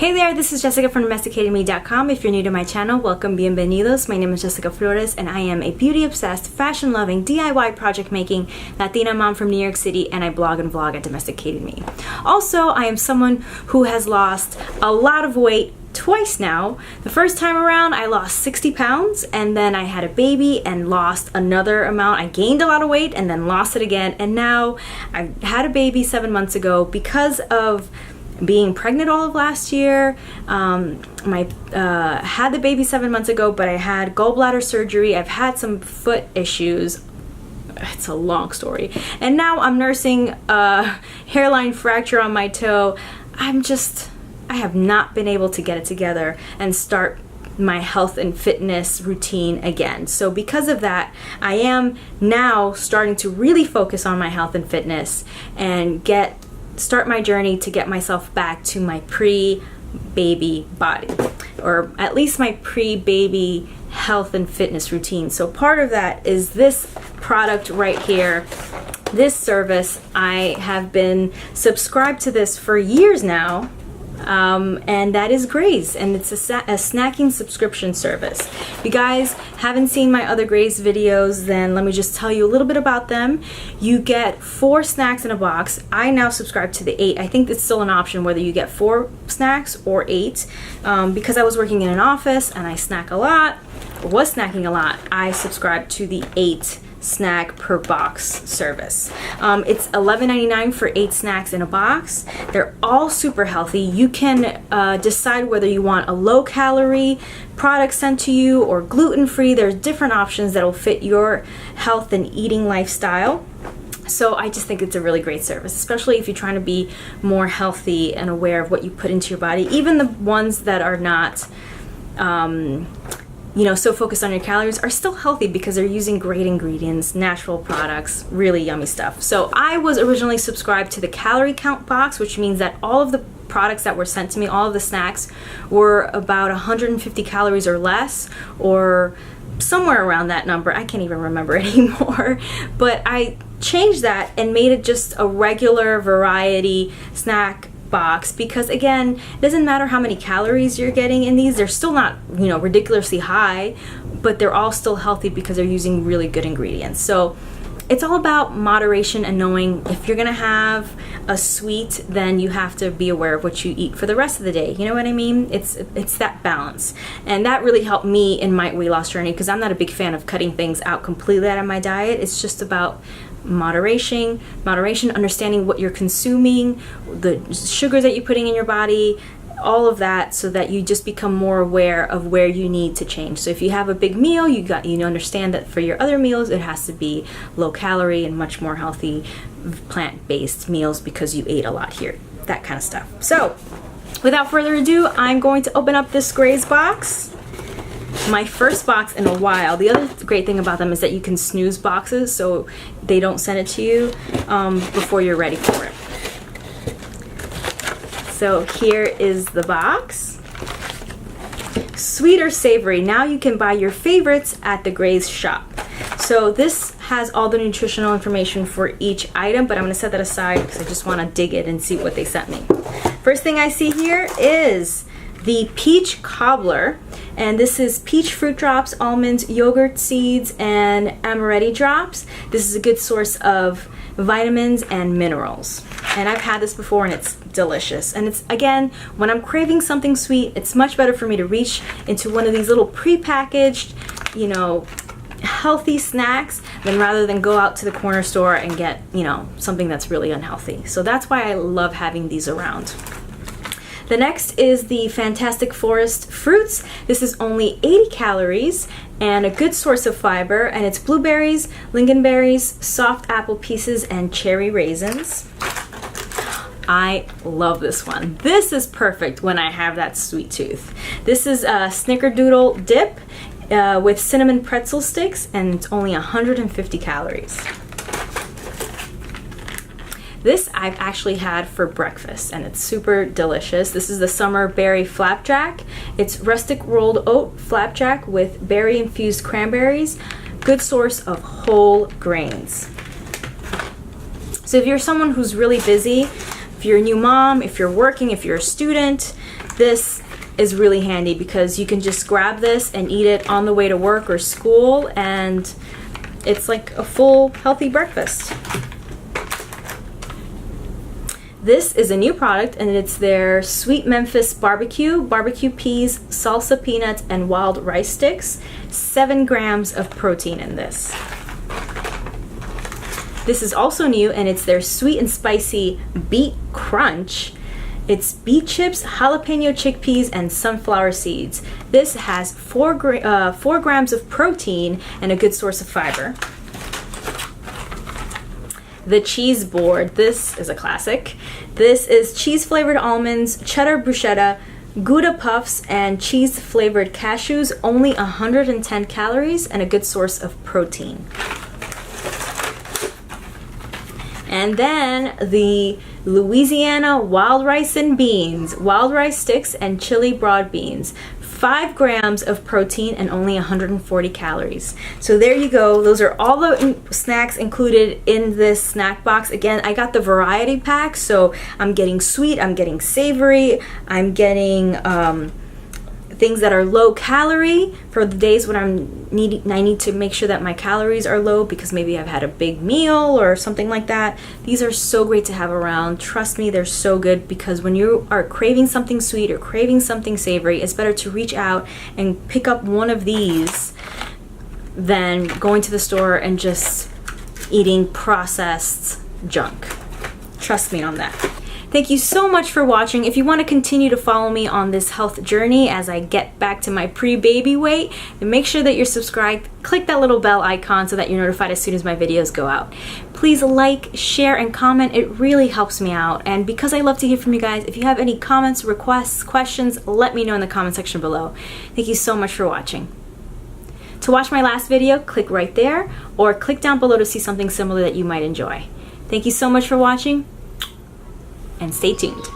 Hey there, this is Jessica from DomesticatedMe.com. If you're new to my channel, welcome, bienvenidos. My name is Jessica Flores and I am a beauty-obsessed, fashion-loving, DIY project-making Latina mom from New York City, and I blog and vlog at Domesticated Me. Also, I am someone who has lost a lot of weight twice now. The first time around I lost 60 pounds and then I had a baby and lost another amount. I gained a lot of weight and then lost it again, and now I had a baby 7 months ago because of being pregnant all of last year. Had the baby 7 months ago, but I had gallbladder surgery. I've had some foot issues. It's a long story. And now I'm nursing a hairline fracture on my toe. I have not been able to get it together and start my health and fitness routine again. So because of that, I am now starting to really focus on my health and fitness and start my journey to get myself back to my pre-baby body, or at least my pre-baby health and fitness routine. So part of that is this product right here, this service. I have been subscribed to this for years now, and that is Graze, and it's a snacking subscription service. If you guys haven't seen my other Graze videos, then let me just tell you a little bit about them. You get 4 snacks in a box. I now subscribe to the 8. I think it's still an option whether you get 4 snacks or 8. Because I was working in an office and I was snacking a lot, I subscribed to the 8 snack per box service. It's $11.99 for 8 snacks in a box. They're all super healthy. You can decide whether you want a low calorie product sent to you or gluten-free. There's different options that will fit your health and eating lifestyle. So I just think it's a really great service, especially if you're trying to be more healthy and aware of what you put into your body. Even the ones that are not so focused on your calories are still healthy because they're using great ingredients, natural products, really yummy stuff. So I was originally subscribed to the calorie count box, which means that all of the products that were sent to me, all of the snacks, were about 150 calories or less, or somewhere around that number. I can't even remember anymore. But I changed that and made it just a regular variety snack box, because again, it doesn't matter how many calories you're getting in these. They're still not ridiculously high, but they're all still healthy because they're using really good ingredients. So it's all about moderation and knowing if you're gonna have a sweet, then you have to be aware of what you eat for the rest of the day. You know what I mean? It's that balance, and that really helped me in my weight loss journey, because I'm not a big fan of cutting things out completely out of my diet. It's just about moderation, understanding what you're consuming, the sugars that you're putting in your body, all of that, so that you just become more aware of where you need to change. So if you have a big meal, you understand that for your other meals it has to be low calorie and much more healthy plant-based meals because you ate a lot here, that kind of stuff. So without further ado, I'm going to open up this Graze box. My first box in a while. The other great thing about them is that you can snooze boxes, so they don't send it to you before you're ready for it. So here is the box. Sweet or savory. Now you can buy your favorites at the Graze shop. So this has all the nutritional information for each item, but I'm going to set that aside because I just want to dig it and see what they sent me. First thing I see here is the peach cobbler, and this is peach fruit drops, almonds, yogurt seeds, and amaretti drops. This is a good source of vitamins and minerals, and I've had this before and it's delicious. And it's, again, when I'm craving something sweet, it's much better for me to reach into one of these little pre-packaged, healthy snacks rather than go out to the corner store and get something that's really unhealthy. So that's why I love having these around. The next is the Fantastic Forest fruits. This is only 80 calories and a good source of fiber, and it's blueberries, lingonberries, soft apple pieces, and cherry raisins. I love this one. This is perfect when I have that sweet tooth. This is a snickerdoodle dip with cinnamon pretzel sticks, and it's only 150 calories. This I've actually had for breakfast and it's super delicious. This is the summer berry flapjack. It's rustic rolled oat flapjack with berry infused cranberries. Good source of whole grains. So if you're someone who's really busy, if you're a new mom, if you're working, if you're a student, This is really handy because you can just grab this and eat it on the way to work or school, and it's like a full healthy breakfast. This is a new product, and it's their Sweet Memphis barbecue peas, salsa peanuts, and wild rice sticks. 7 grams of protein in this. This is also new, and it's their sweet and spicy beet crunch. It's beet chips, jalapeno chickpeas, and sunflower seeds. This has 4 grams of protein and a good source of fiber. The cheese board. This is a classic. This is cheese flavored almonds, cheddar bruschetta, Gouda puffs, and cheese flavored cashews. Only 110 calories and a good source of protein. And then the Louisiana wild rice and beans, wild rice sticks, and chili broad beans. 5 grams of protein and only 140 calories. So there you go. Those are all the snacks included in this snack box. Again, I got the variety pack, so I'm getting sweet, I'm getting savory, I'm getting things that are low calorie for the days when I need to make sure that my calories are low because maybe I've had a big meal or something like that. These are so great to have around. Trust me, they're so good, because when you are craving something sweet or craving something savory, it's better to reach out and pick up one of these than going to the store and just eating processed junk. Trust me on that. Thank you so much for watching. If you want to continue to follow me on this health journey as I get back to my pre-baby weight, then make sure that you're subscribed. Click that little bell icon so that you're notified as soon as my videos go out. Please like, share, and comment. It really helps me out. And because I love to hear from you guys, if you have any comments, requests, questions, let me know in the comment section below. Thank you so much for watching. To watch my last video, click right there, or click down below to see something similar that you might enjoy. Thank you so much for watching, and stay tuned.